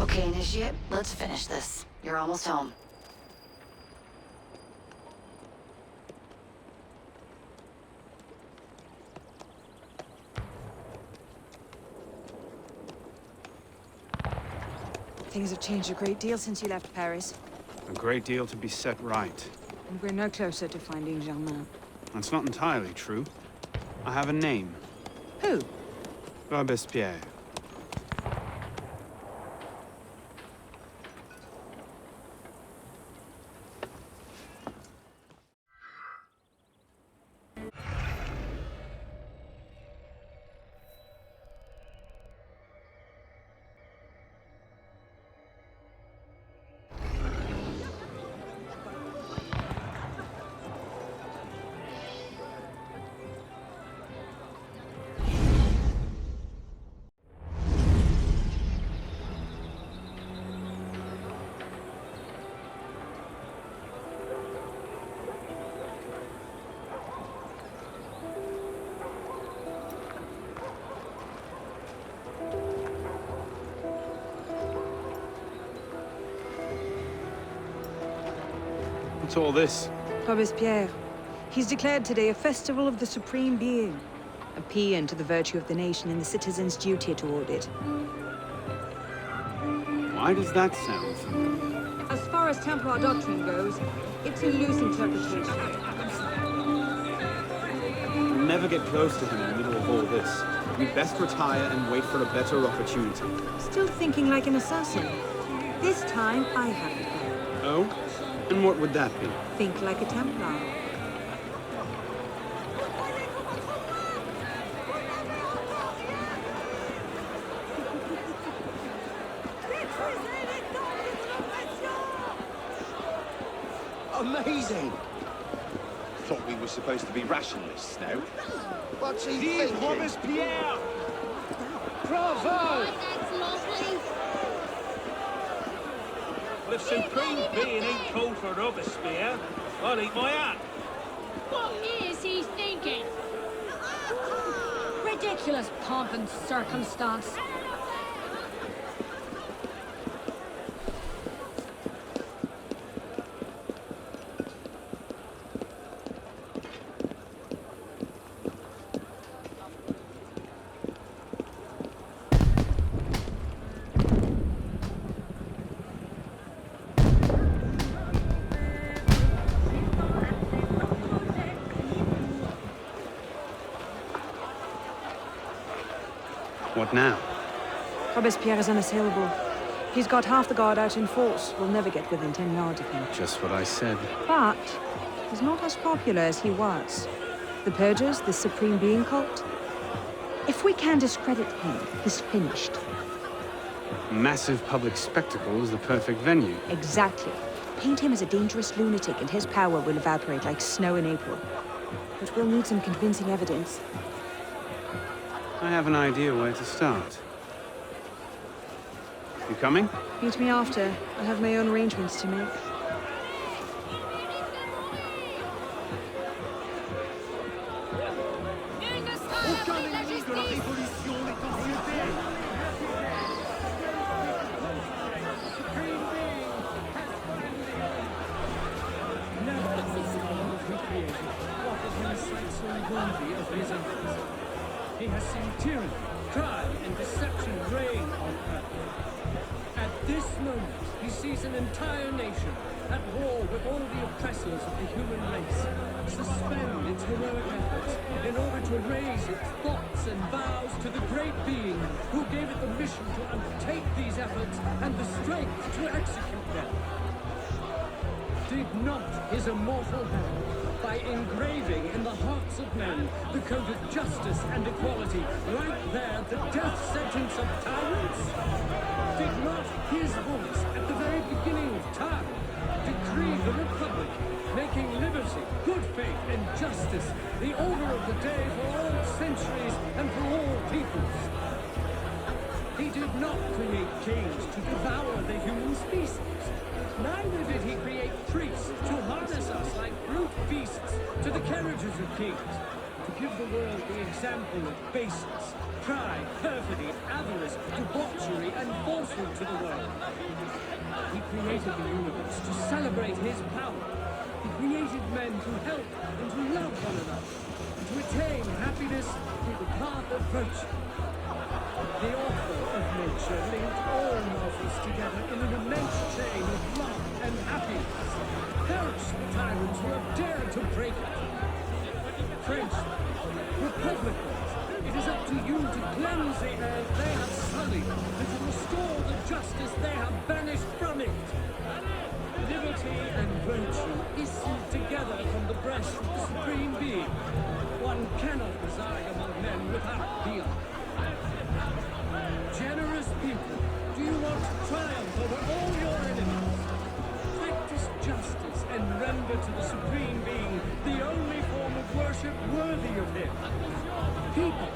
Okay, Initiate, let's finish this. You're almost home. Things have changed a great deal since you left Paris. A great deal to be set right. And we're no closer to finding Germain. That's not entirely true. I have a name. Who? Robespierre. What's all this? Robespierre. He's declared today a festival of the Supreme Being. A paean to the virtue of the nation and the citizens' duty toward it. Why does that sound familiar? As far as Templar doctrine goes, it's a loose interpretation. We'll never get close to him in the middle of all this. We'd best retire and wait for a better opportunity. Still thinking like an assassin. This time, I have it. Oh? And what would that be? Think like a Templar. Amazing! Thought we were supposed to be rationalists now. What's he thinking? Robespierre! Bravo! Well, if Supreme Being ain't called for Robespierre, I'll eat my hat. What is he thinking? Ridiculous pomp and circumstance. What now? Robespierre is unassailable. He's got half the guard out in force. We'll never get within 10 yards of him. Just what I said. But he's not as popular as he was. The Purgers, the Supreme Being cult. If we can discredit him, he's finished. Massive public spectacle is the perfect venue. Exactly. Paint him as a dangerous lunatic and his power will evaporate like snow in April. But we'll need some convincing evidence. I have an idea where to start. You coming? Meet me after. I have my own arrangements to make. He has seen tyranny, crime, and deception reign on earth. At this moment, he sees an entire nation at war with all the oppressors of the human race, suspend its heroic efforts in order to raise its thoughts and vows to the great being who gave it the mission to undertake these efforts and the strength to execute them. Did not his immortal hand, by engraving in the hearts of men the code of justice and equality, right there the death sentence of tyrants? Did not his voice, at the very beginning of time, decree the Republic, making liberty, good faith, and justice the order of the day for all centuries and for all peoples? He did not create kings to devour the human species. Neither did he create priests to harness us like brute beasts to the carriages of kings. to give the world the example of baseness, pride, perfidy, avarice, debauchery, and falsehood to the world. He created the universe to celebrate his power. He created men to help and to love one another, and to attain happiness through the path of virtue. The author of nature linked all mortals together in an immense chain of love and happiness. Perish the tyrants who have dared to break it. Frenchmen, Republicans, it is up to you to cleanse the earth they have sullied and to restore the justice they have banished from it. Liberty and virtue issued together from the breast of the Supreme Being. One cannot reside among men without the other. Generous people, do you want to triumph over all your enemies? Practice justice and render to the Supreme Being the only form of worship worthy of him. People,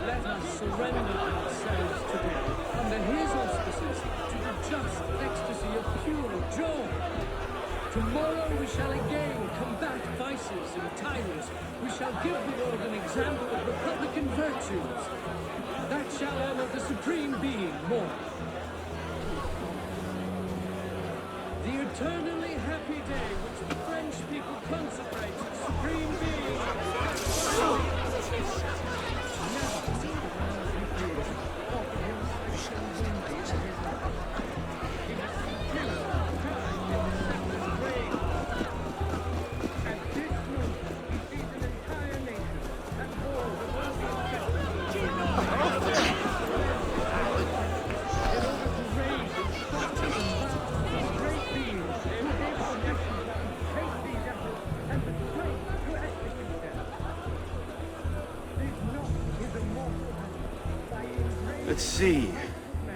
let us surrender ourselves today under his auspices to the just ecstasy of pure joy. Tomorrow we shall again combat vices and tyrants. We shall give the world an example of republican virtues. That shall honor the Supreme Being more. The eternally happy day which the French people consecrate to the Supreme Being. Let's see.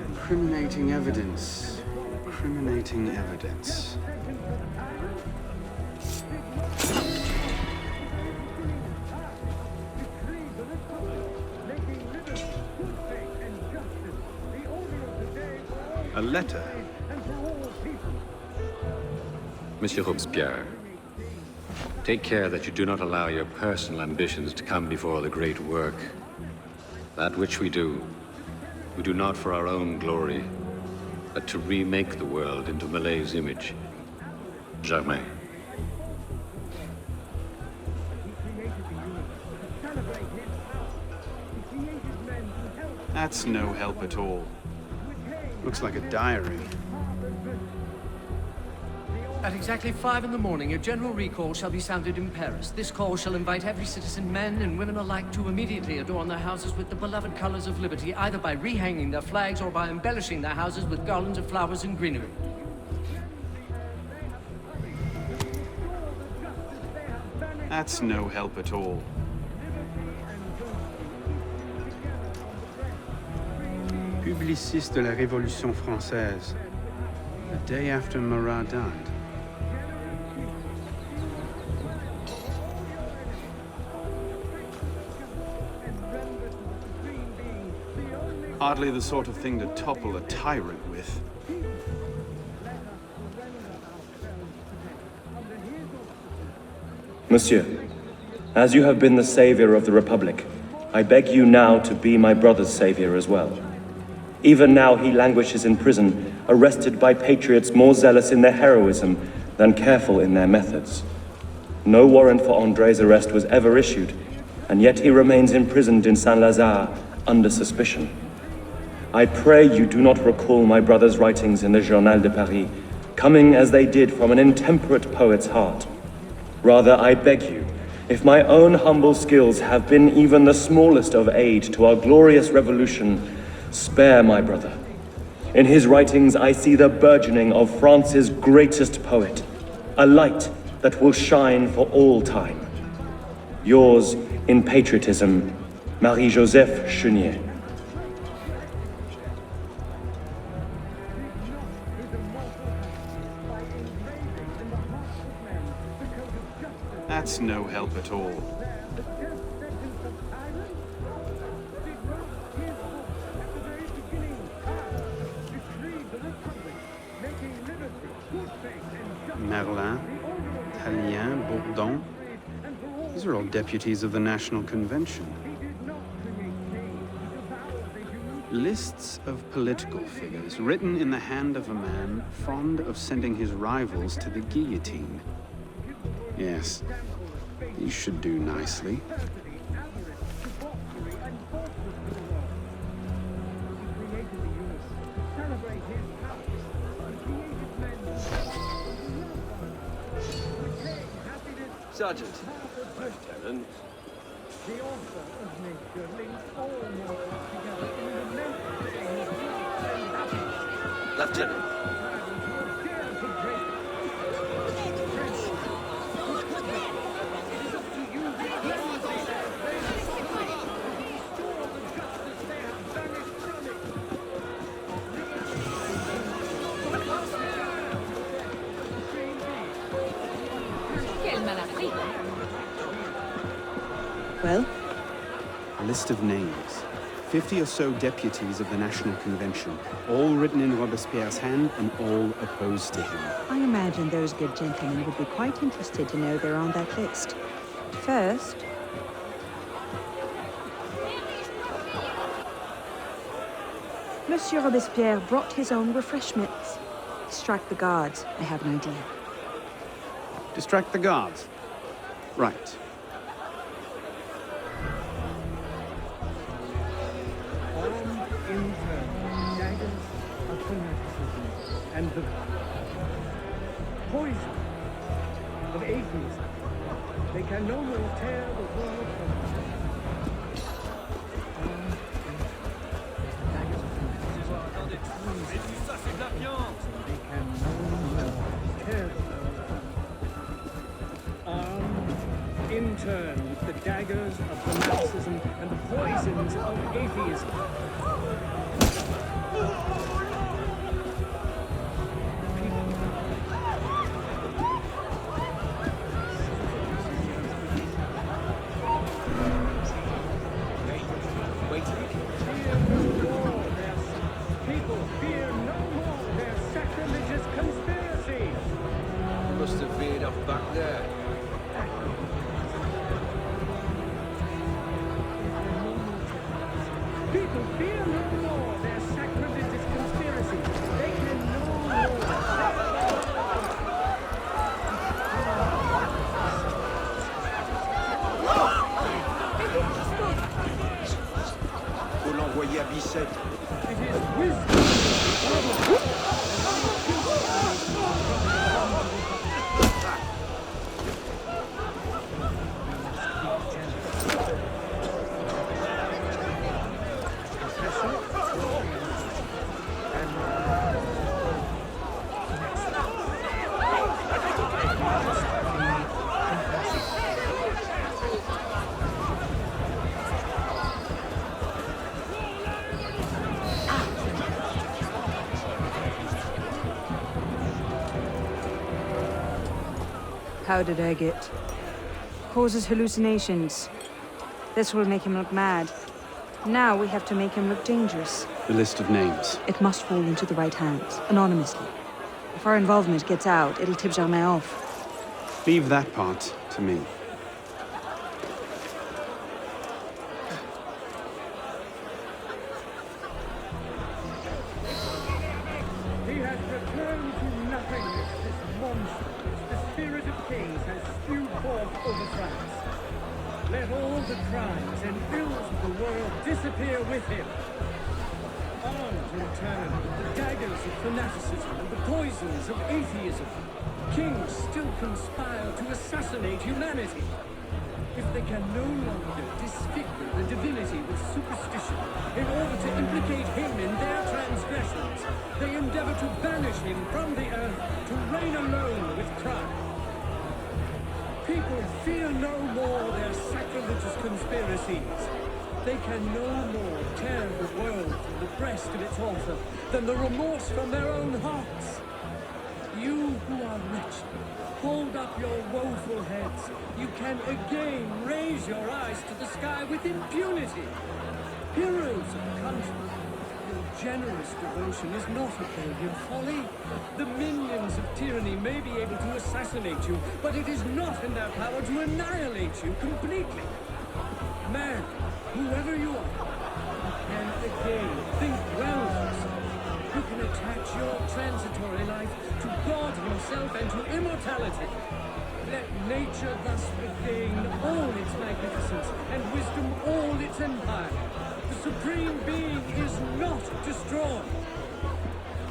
Incriminating evidence. Incriminating evidence. A letter. Monsieur Robespierre, take care that you do not allow your personal ambitions to come before the great work. That which we do not for our own glory, but to remake the world into Malay's image. Germain. That's no help at all. Looks like a diary. At exactly 5 in the morning, a general recall shall be sounded in Paris. This call shall invite every citizen, men and women alike, to immediately adorn their houses with the beloved colors of liberty, either by rehanging their flags or by embellishing their houses with garlands of flowers and greenery. That's no help at all. Publiciste de la Révolution française. The day after Marat died. Hardly the sort of thing to topple a tyrant with. Monsieur, as you have been the savior of the Republic, I beg you now to be my brother's savior as well. Even now he languishes in prison, arrested by patriots more zealous in their heroism than careful in their methods. No warrant for André's arrest was ever issued, and yet he remains imprisoned in Saint-Lazare under suspicion. I pray you do not recall my brother's writings in the Journal de Paris, coming as they did from an intemperate poet's heart. Rather, I beg you, if my own humble skills have been even the smallest of aid to our glorious revolution, spare my brother. In his writings, I see the burgeoning of France's greatest poet, a light that will shine for all time. Yours, in patriotism, Marie-Joseph Chenier. That's no help at all. Merlin, Talien, Bourdon. These are all deputies of the National Convention. Lists of political figures written in the hand of a man fond of sending his rivals to the guillotine. Yes, he should do nicely. Sergeant. Lieutenant. The author of nature links all mortals together in an immense chain of life and happiness. Lieutenant. Well? A list of names. 50 or so deputies of the National Convention, all written in Robespierre's hand and all opposed to him. I imagine those good gentlemen would be quite interested to know they're on that list. First... Monsieur Robespierre brought his own refreshments. Distract the guards. I have an idea. Distract the guards. Right. Daggers of fanaticism and the poison of atheism. They can no more tear the world from daggers of fanaticism. They can no more tear the world from in turn with the daggers of fanaticism and the poisons of atheism. People fear no more their sacrilegious conspiracy. Must have veered off back there. People fear no more their sacrilegious conspiracy. They can no more. Faut l'envoyer à Bicêtre. It is wisdom. How did I get? Causes hallucinations. This will make him look mad. Now we have to make him look dangerous. The list of names. It must fall into the right hands, anonymously. If our involvement gets out, it'll tip Germain off. Leave that part to me. He has returned to nothingness, this monster which the spirit of kings has spewed forth over France. Let all the crimes and ills of the world disappear with him. Armed in turn with the daggers of fanaticism and the poisons of atheism, kings still conspire to assassinate humanity. If they can no longer disfigure the divinity with superstition in order to implicate him in their transgressions, they endeavor to banish him from the earth to reign alone with crime. People fear no more their sacrilegious conspiracies. They can no more tear the world from the breast of its author than the remorse from their own hearts. You who are wretched, hold up your woeful heads. You can again raise your eyes to the sky with impunity. Heroes of the country, Your generous devotion is not a failure folly. The minions of tyranny may be able to assassinate you, but it is not in their power to annihilate you completely. Man, whoever you are, can again think well of yourself. You can attach your transitory life to God himself and to immortality. Let nature thus regain all its magnificence and wisdom all its empire. The Supreme Being is not destroyed.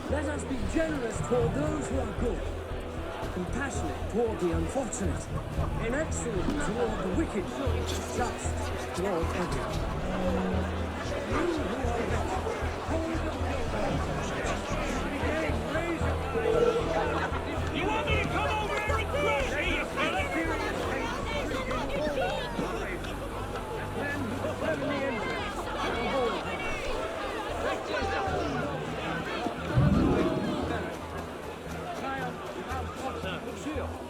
Let us be generous toward those who are good, compassionate toward the unfortunate, inexorable toward the wicked, just toward everyone. You who are rich, hold up your hands. Again, raise your eyes. You want me to come over here and crush you, you fella?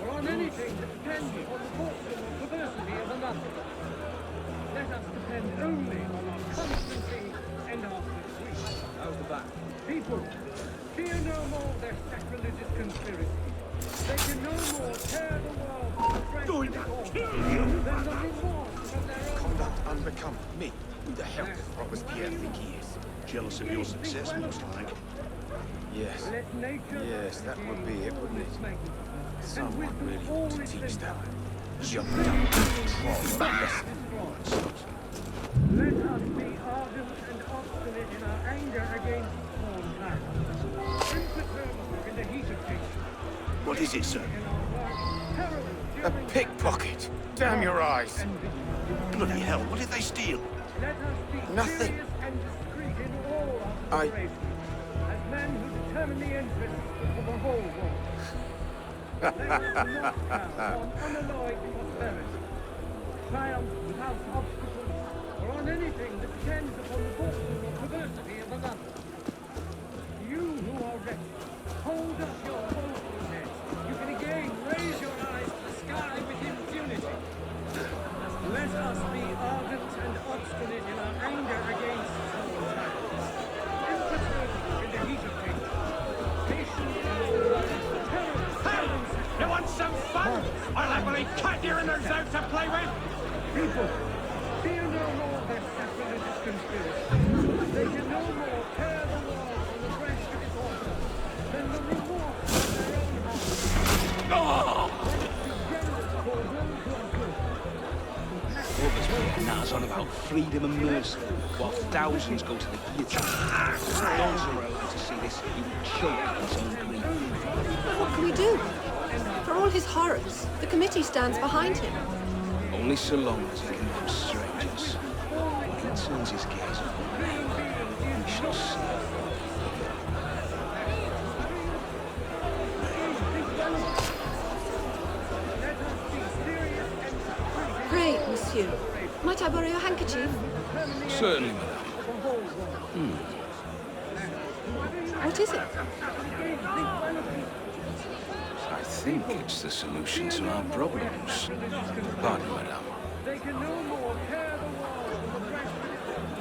Or on anything that depends upon the fortune or perversity of another. Let us depend only on our constancy and our pursuit. How's the back? People, fear no more their sacrilegious conspiracy. They can no more tear the world from the breast of than the remorse of their own Conduct unbecoming. Me? Who the hell does Robespierre think he is? Jealous of your success, most like. Yes. Let nature Yes, that would be it, wouldn't it? Someone really ought to teach that. Jumped up to troll. Let us be ardent and obstinate in our anger against foreign tyrants. Imperturbable in the heat of danger. What is it, sir? In our work, terrible A during pickpocket! Damn your eyes! and vigilance. Bloody hell, what did they steal? Let us be Nothing. serious and discreet in all our deliberations, as men who determine the interests of the whole world. Let us not count on unalloyed prosperity, triumph without obstacles, or on anything that depends upon the fortune or perversity of another. You who are wretched, hold up your woeful head. You can again raise your eyes to the sky with impunity. Let us be ardent and obstinate in our anger against foreign tyrants, imperturbable in the heat of danger, patient in our work, terrible. You want some fun? I'll happily cut your innards out to play with! People, fear no more their sacrilegious conspiracy. They can no more tear the world from the breast of its author than the remorse of their own hearts. Let us be generous toward those who are good. Robespierre nags on about freedom and mercy, while thousands go to the guillotine. Those who are allowed to see this, he will choke in his own grief. What can we do? For all his horrors, the committee stands behind him. Only so long as he can love strangers. When he turns his gaze upon me, we shall see. Pray, monsieur, might I borrow your handkerchief? Certainly, madame. What is it? I think it's the solution to our problems. Pardon, madame. They can no more tear the world from the breast of its author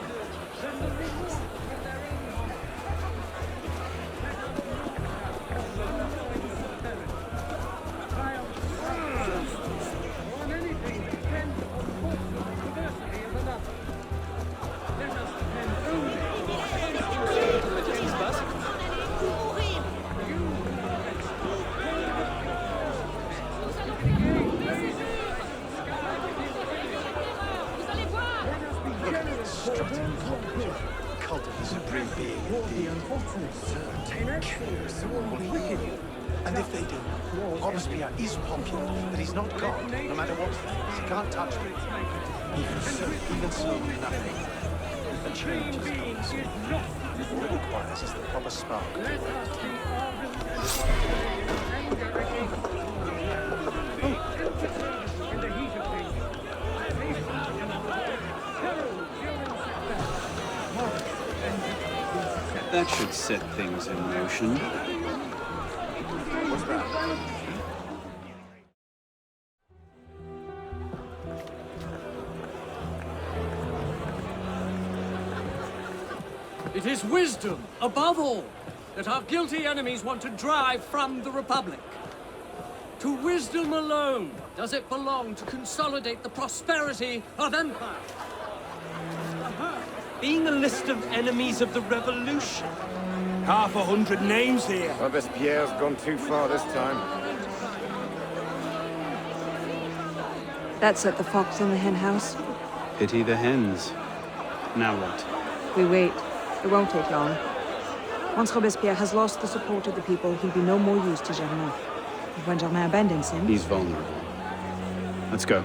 than the remorse of their own hearts. Or on anything that depends upon the fortune or perversity of another. Let us depend only on our Cult of the Supreme Being indeed. Turn, take care, someone will hear you. And if they do, Robespierre is popular, but he's not God, no matter what happens. He can't touch me. Even so, nothing. The change is coming. All it requires is the proper spark. Let us be ardent and anger against imperturbable in the heat of danger, patient in our work, terrible during setback, modest and difficult in success. That should set things in motion. What's that? It is is wisdom, above all, that our guilty enemies want to drive from the Republic. To wisdom alone does it belong to consolidate the prosperity of empire. Being a list of enemies of the revolution. 500 names here. Robespierre's gone too far this time. That's at the Fox in the Hen House. Pity the hens. Now what? We wait. It won't take long. Once Robespierre has lost the support of the people, he'll be no more use to Germain. And when Germain abandons him... He's vulnerable. Let's go.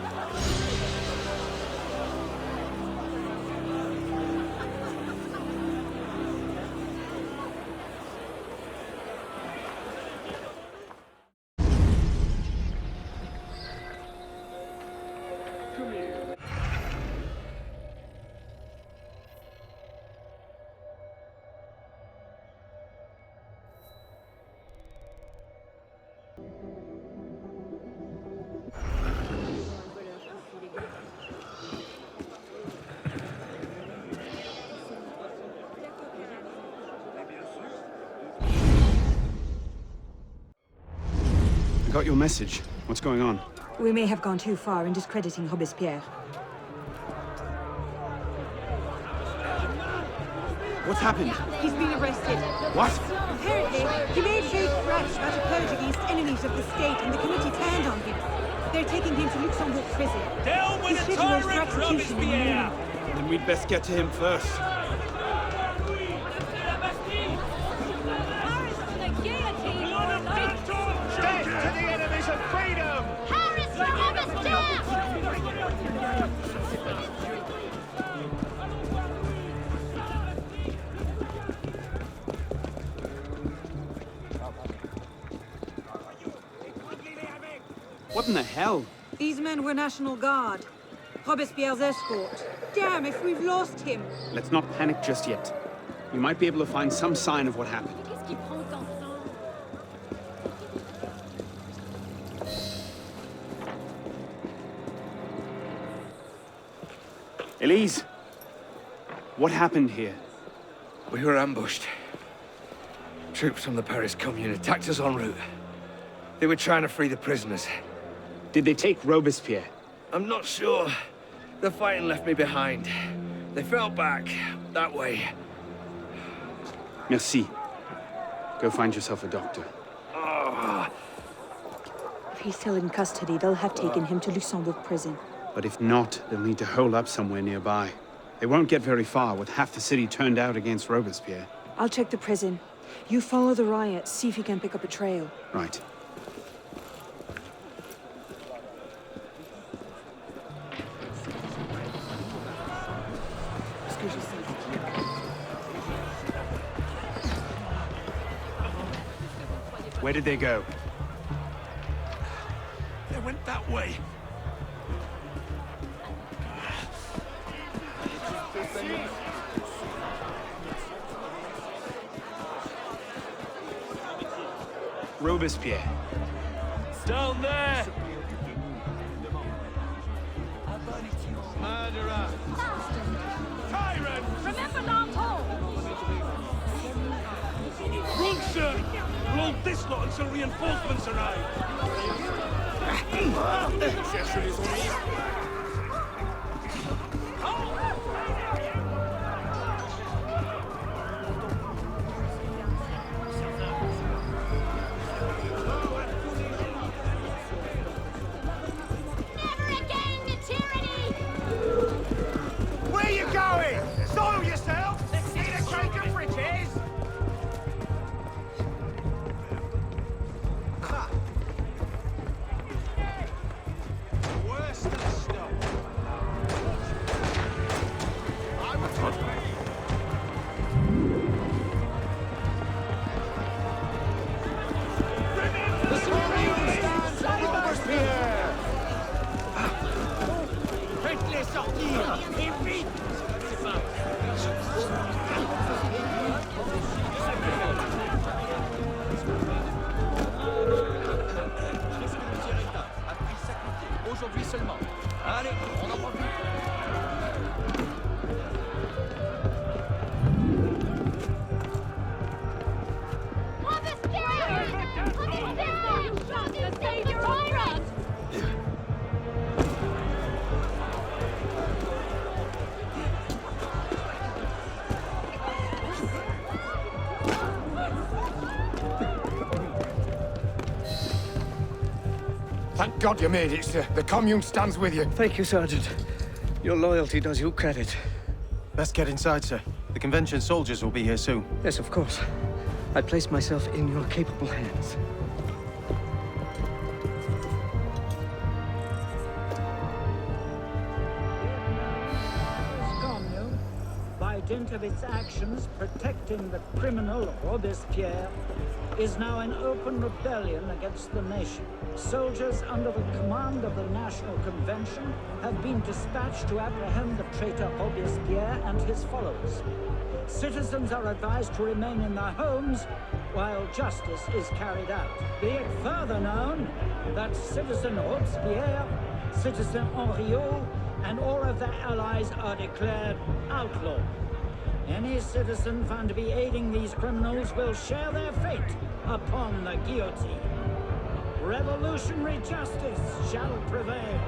Got your message. What's going on? We may have gone too far in discrediting Robespierre. What's happened? He's been arrested. What? Apparently, he made fake threats about a purge against enemies of the state, and the committee turned on him. They're taking him to Luxembourg prison. Down with the tyrant, Robespierre! Then we'd best get to him first. What in the hell? These men were National Guard. Robespierre's escort. Damn, if we've lost him. Let's not panic just yet. We might be able to find some sign of what happened. Elise! What happened here? We were ambushed. Troops from the Paris Commune attacked us en route. They were trying to free the prisoners. Did they take Robespierre? I'm not sure. The fighting left me behind. They fell back, that way. Merci. Go find yourself a doctor. Oh. If he's still in custody, they'll have taken him to Luxembourg prison. But if not, they'll need to hole up somewhere nearby. They won't get very far with half the city turned out against Robespierre. I'll check the prison. You follow the riots, see if you can pick up a trail. Right. Where did they go? They went that way. Robespierre. Down there! Murderer! Tyrant! Remember Danton! Run, sir! Hold this lot until reinforcements arrive! Cherche les ennuis. Aujourd'hui seulement. Allez, on en profite. Thank God you made it, sir. The commune stands with you. Thank you, Sergeant. Your loyalty does you credit. Let's get inside, sir. The convention soldiers will be here soon. Yes, of course. I place myself in your capable hands. Commune, by dint of its actions protecting the criminal Robespierre, is now in open rebellion against the nation. Soldiers under the command of the National Convention have been dispatched to apprehend the traitor Robespierre and his followers. Citizens are advised to remain in their homes while justice is carried out. Be it further known that Citizen Robespierre, Citizen Henriot, and all of their allies are declared outlawed. Any citizen found to be aiding these criminals will share their fate upon the guillotine. Revolutionary justice shall prevail.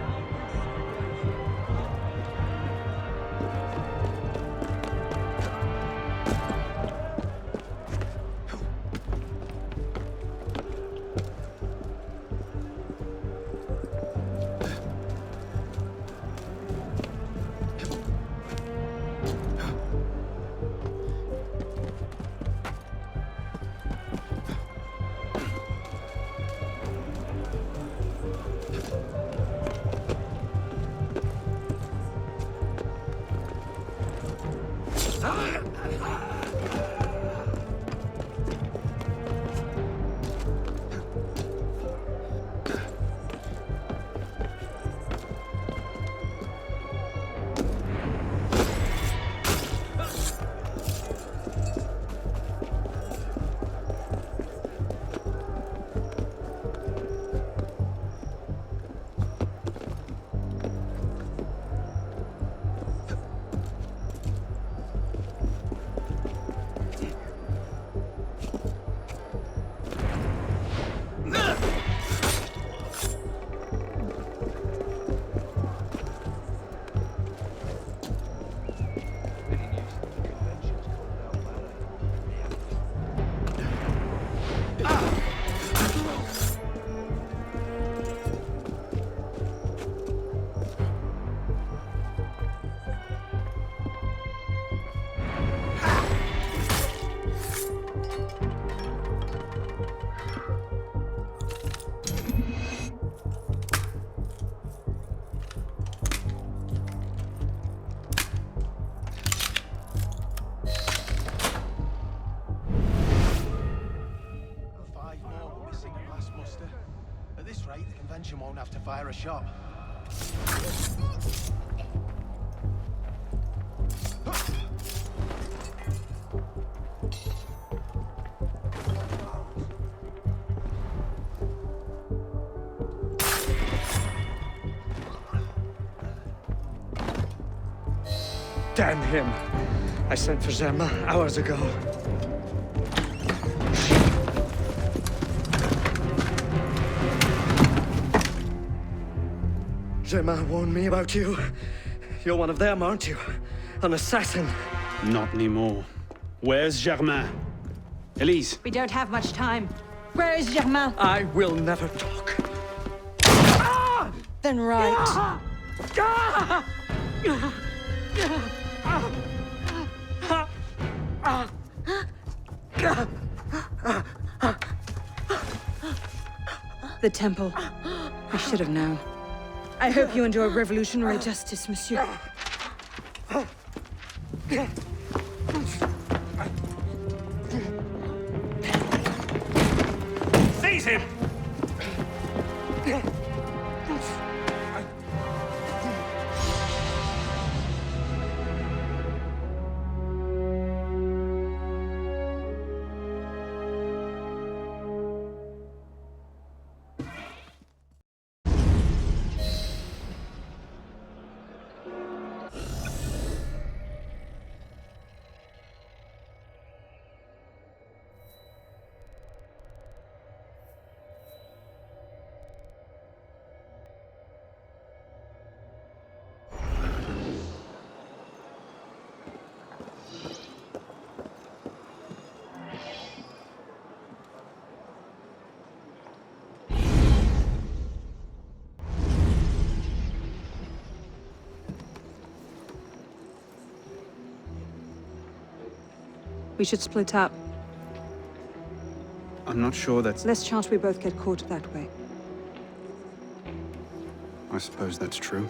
Won't have to fire a shot. Damn him! I sent for Zerma hours ago. Germain warned me about you. You're one of them, aren't you? An assassin. Not anymore. Where's Germain? Elise. We don't have much time. Where is Germain? I will never talk. Then right. The temple. I should have known. I hope you enjoy revolutionary justice, monsieur. Seize him! We should split up. I'm not sure that's... Less chance we both get caught that way. I suppose that's true.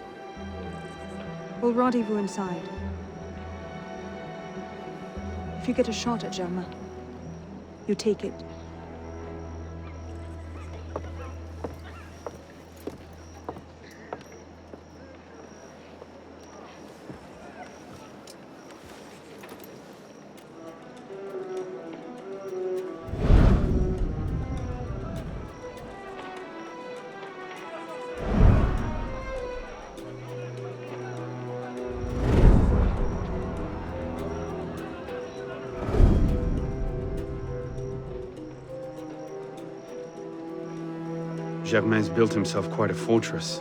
We'll rendezvous inside. If you get a shot at Germain, you take it. Germain's built himself quite a fortress.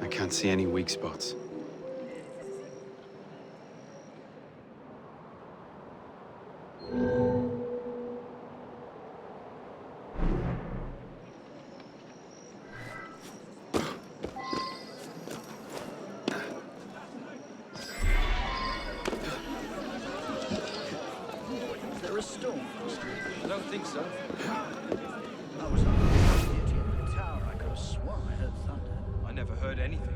I can't see any weak spots. Is there a storm? I don't think so. I was on the duty in the tower. I could have sworn I heard thunder. I never heard anything.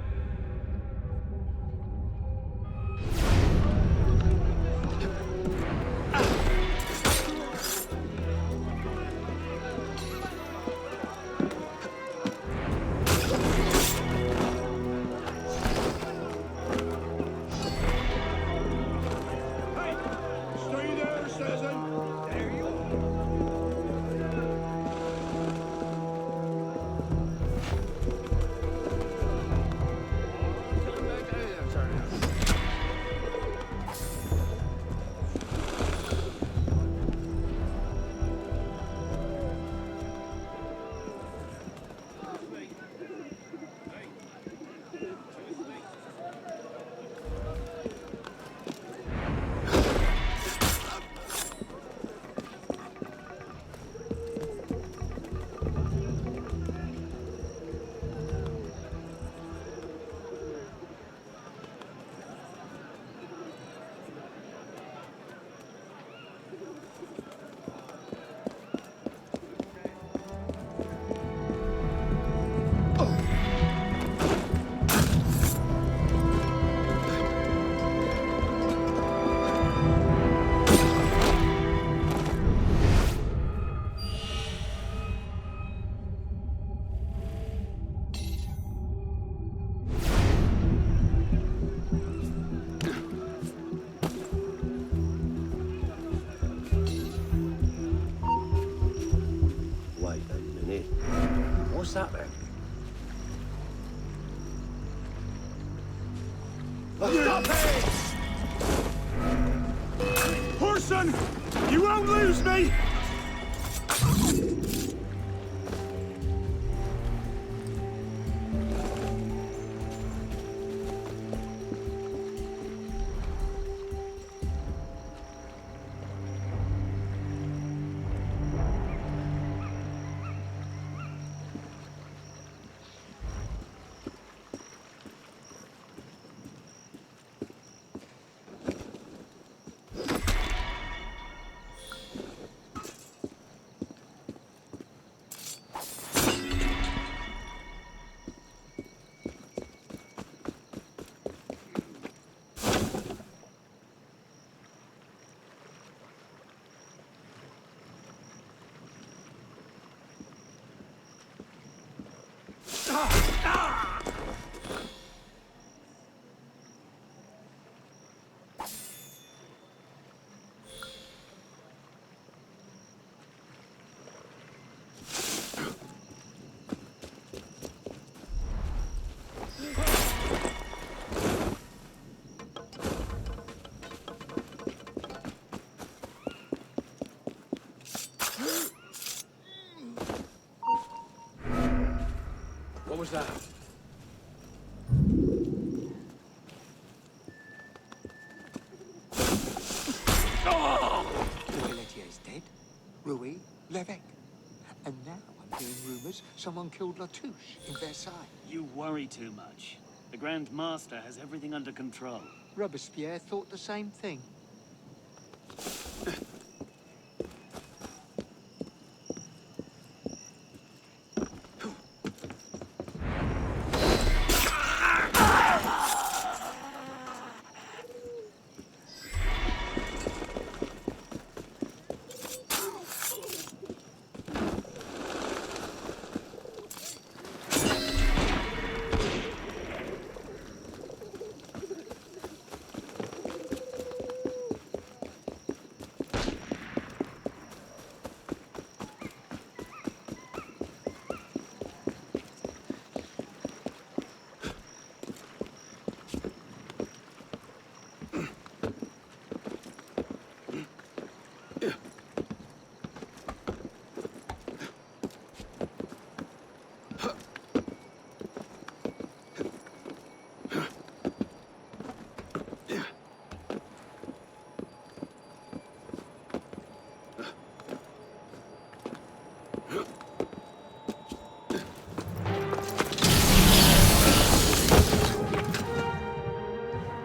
What's that then? Stop it! Horson! You won't lose me! What was that? Le Pelletier is dead. Rouy, L'évêque. And now I'm hearing rumors someone killed Latouche in Versailles. You worry too much. The Grand Master has everything under control. Robespierre thought the same thing.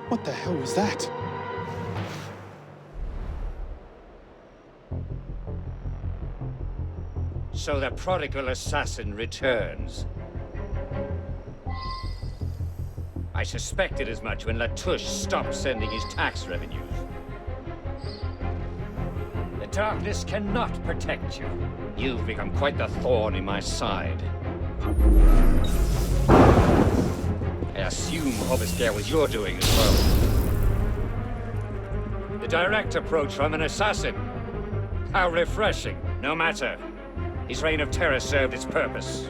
What the hell was that? So the prodigal assassin returns. I suspected as much when Latouche stopped sending his tax revenues. The darkness cannot protect you. You've become quite the thorn in my side. I assume Robespierre was your doing as well. The direct approach from an assassin. How refreshing. No matter. His reign of terror served its purpose.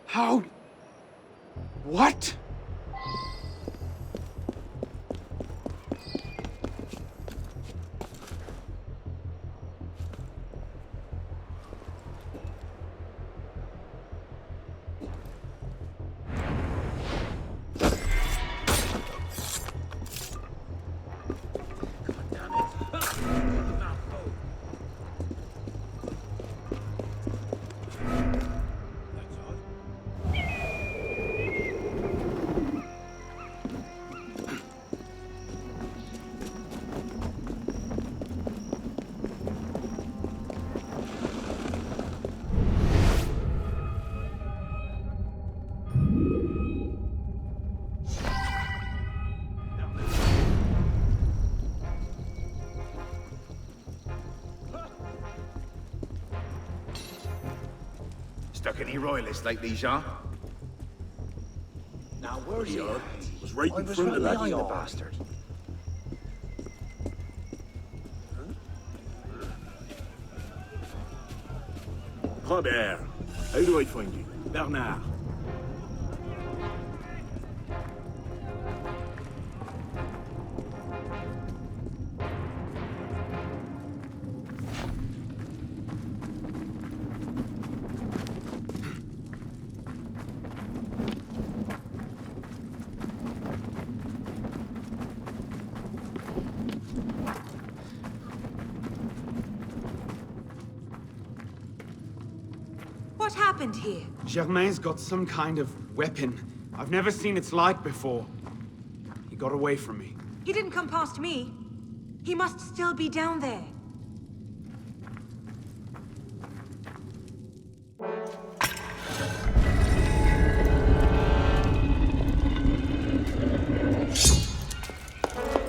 How? What? Stuck any royalists lately, Jean? Now, where's he? Was right in front of the the bastard. Robert, how do I find you? Bernard. What happened here? Germain's got some kind of weapon. I've never seen its like before. He got away from me. He didn't come past me. He must still be down there.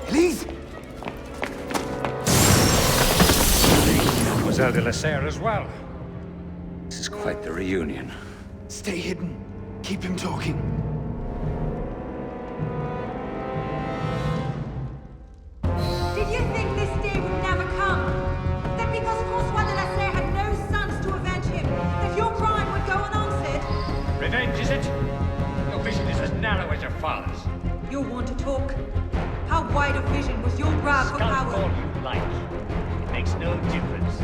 Elise! Mademoiselle de la Serre as well. This is quite the reunion. Stay hidden. Keep him talking. Did you think this day would never come? That because François de la Serre had no sons to avenge him, that your crime would go unanswered? Revenge, is it? Your vision is as narrow as your father's. You'll want to talk? How wide of vision was your grab for Scout power? all you like. It makes no difference.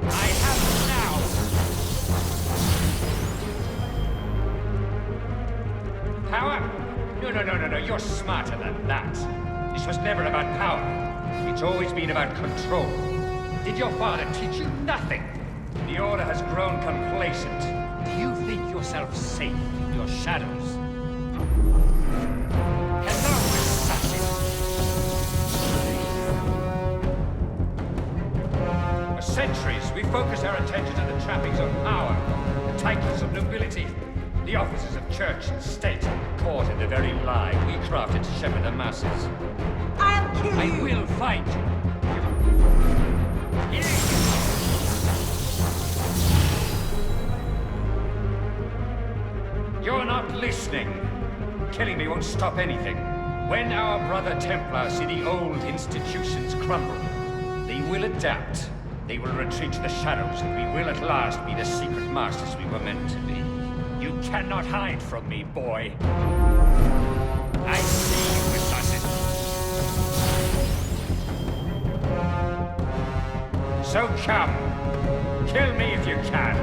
I have now. Power? No. You're smarter than that. This was never about power. It's always been about control. Did your father teach you nothing? The Order has grown complacent. Do you think yourself safe in your shadows? Hello, assassin! For centuries, we focused our attention on the trappings of power, the titles of nobility, the offices of church and state, caught in the very lie we crafted to shepherd the masses. I'll kill you! I will find you! You're not listening. Killing me won't stop anything. When our brother Templars see the old institutions crumble, they will adapt. They will retreat to the shadows, and we will at last be the secret masters we were meant to be. You cannot hide from me, boy. I see you, assassin. So come. Kill me if you can.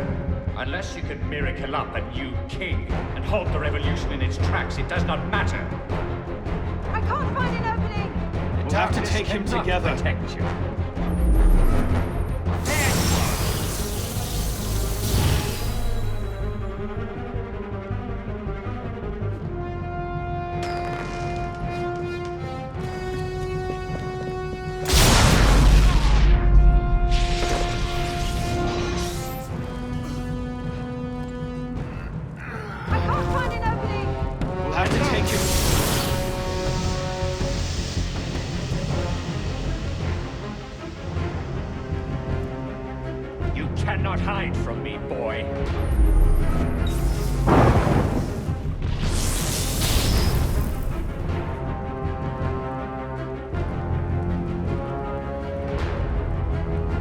Unless you can miracle up a new king and halt the revolution in its tracks, it does not matter. I can't find an opening! We'll have to take him together. Protect you. Cannot hide from me, boy.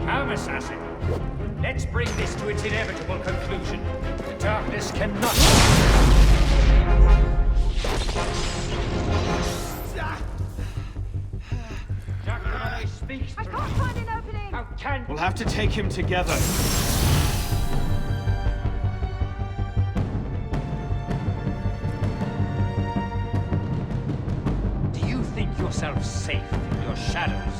Come, assassin. Let's bring this to its inevitable conclusion. The darkness cannot... Dark speaks. I can't find an opening! How can... We'll have to take him together. Do you think yourself safe in your shadows?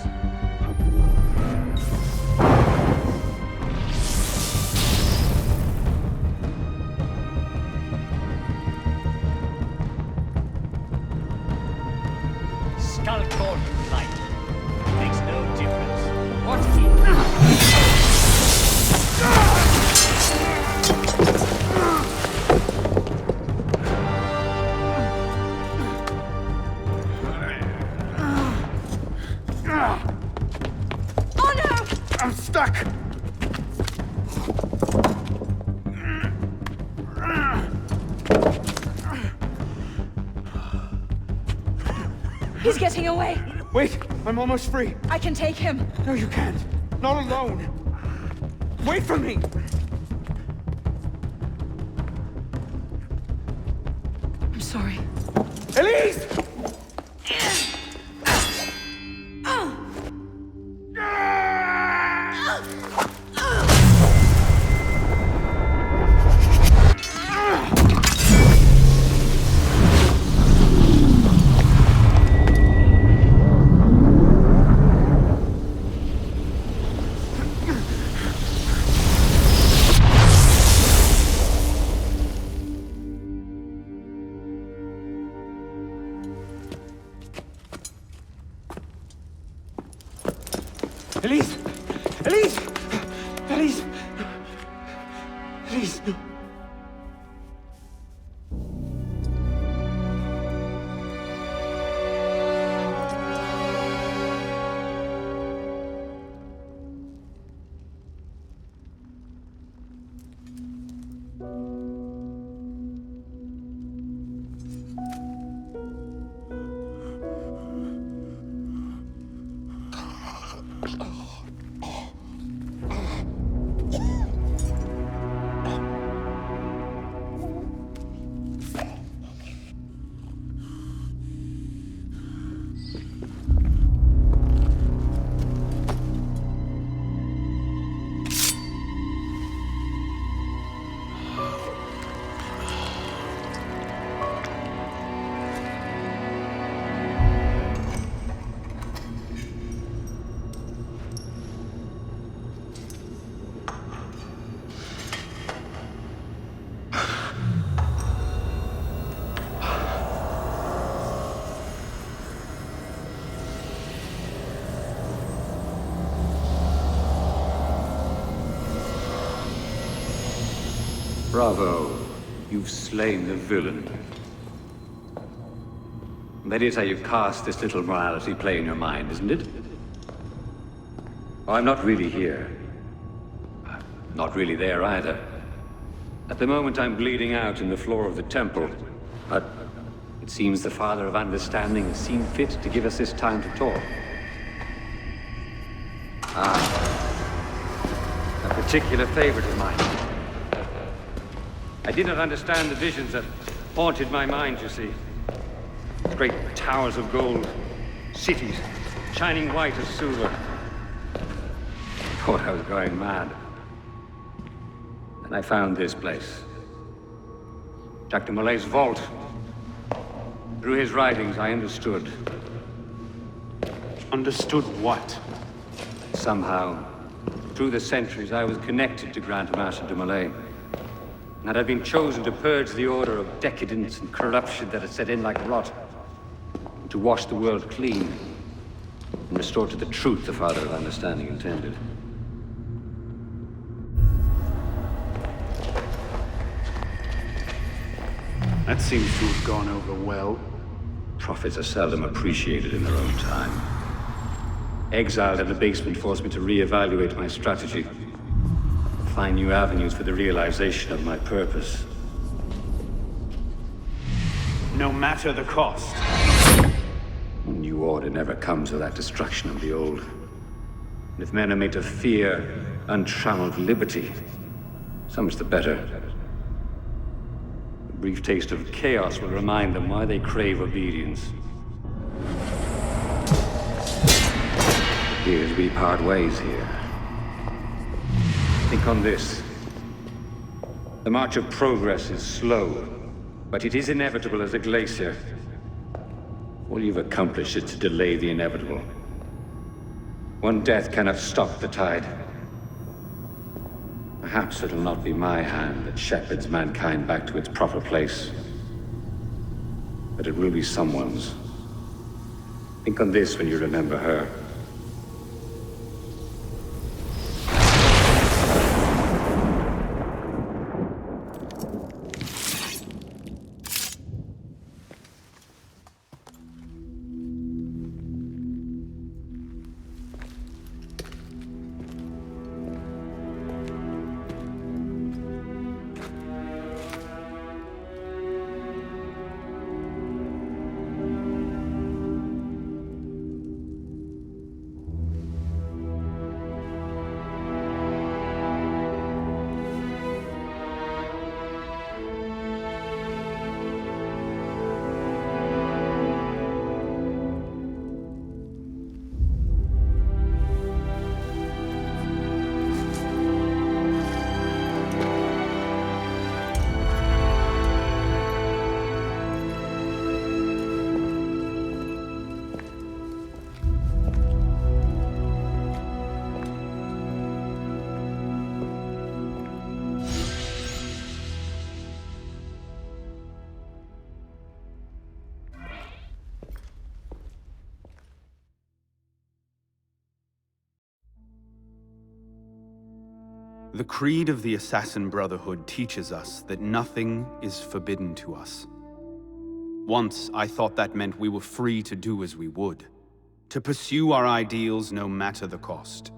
Skulk or light. Makes no difference. What he... Oh no! I'm stuck! He's getting away. Wait, I'm almost free. I can take him. No, you can't. Not alone. Wait for me! I'm sorry. Elise! Elise! Elise! Elise! Elise, no. Bravo. You've slain the villain. That is how you cast this little morality play in your mind, isn't it? Oh, I'm not really here. Not really there either. At the moment, I'm bleeding out in the floor of the temple. But it seems the Father of Understanding has seen fit to give us this time to talk. A particular favorite of mine. I did not understand the visions that haunted my mind, you see. Great towers of gold, cities, shining white as silver. I thought I was going mad. And I found this place. Jacques de Molay's vault. Through his writings, I understood. Understood what? Somehow, through the centuries, I was connected to Grand Master de Molay. And that I'd been chosen to purge the order of decadence and corruption that had set in like rot. To wash the world clean and restore to the truth the Father of Understanding intended. That seems to have gone over well. Prophets are seldom appreciated in their own time. Exiled in the basement forced me to reevaluate my strategy. Find new avenues for the realization of my purpose. No matter the cost. A new order never comes without destruction of the old. And if men are made to fear untrammeled liberty, so much the better. A brief taste of chaos will remind them why they crave obedience. It appears we part ways here. Think on this. The march of progress is slow, but it is inevitable as a glacier. All you've accomplished is to delay the inevitable. One death cannot stop the tide. Perhaps it'll not be my hand that shepherds mankind back to its proper place. But it will be someone's. Think on this when you remember her. The creed of the Assassin Brotherhood teaches us that nothing is forbidden to us. Once, I thought that meant we were free to do as we would, to pursue our ideals no matter the cost.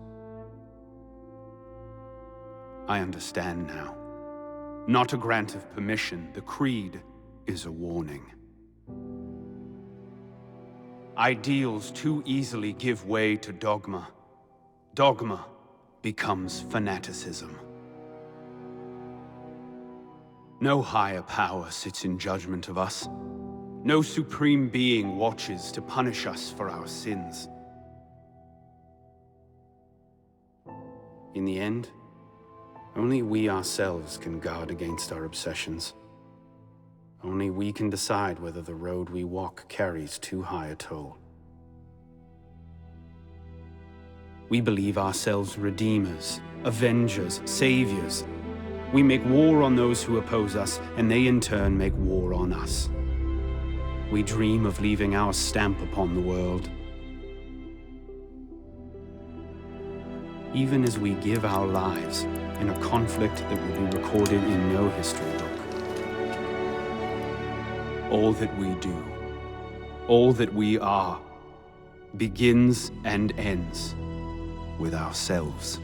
I understand now. Not a grant of permission, the creed is a warning. Ideals too easily give way to dogma. Dogma becomes fanaticism. No higher power sits in judgment of us. No supreme being watches to punish us for our sins. In the end, only we ourselves can guard against our obsessions. Only we can decide whether the road we walk carries too high a toll. We believe ourselves redeemers, avengers, saviors. We make war on those who oppose us, and they in turn make war on us. We dream of leaving our stamp upon the world. even as we give our lives in a conflict that will be recorded in no history book. All that we do, all that we are, begins and ends with ourselves.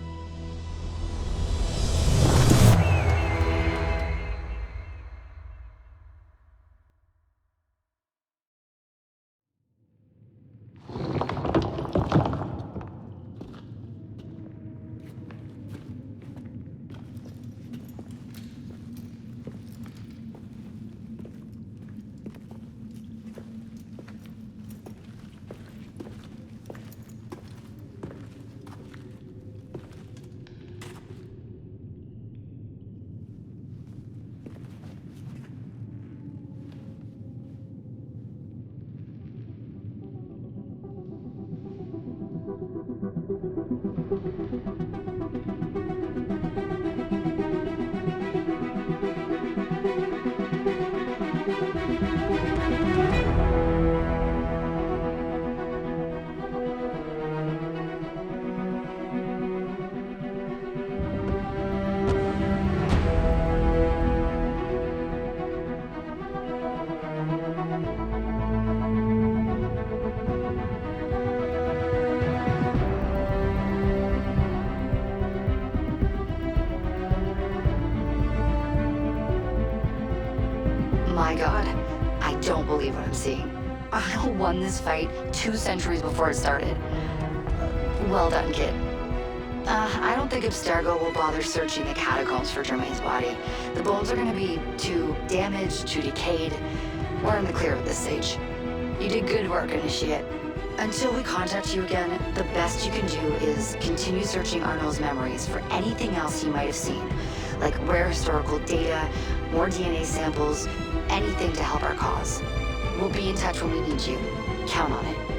My god, I don't believe what I'm seeing. Arno won this fight 2 centuries before it started. Well done, kid. I don't think Abstergo will bother searching the catacombs for Germain's body. The bones are gonna be too damaged, too decayed. We're in the clear at this stage. You did good work, Initiate. Until we contact you again, the best you can do is continue searching Arno's memories for anything else he might have seen, like rare historical data, more DNA samples, anything to help our cause. We'll be in touch when we need you. Count on it.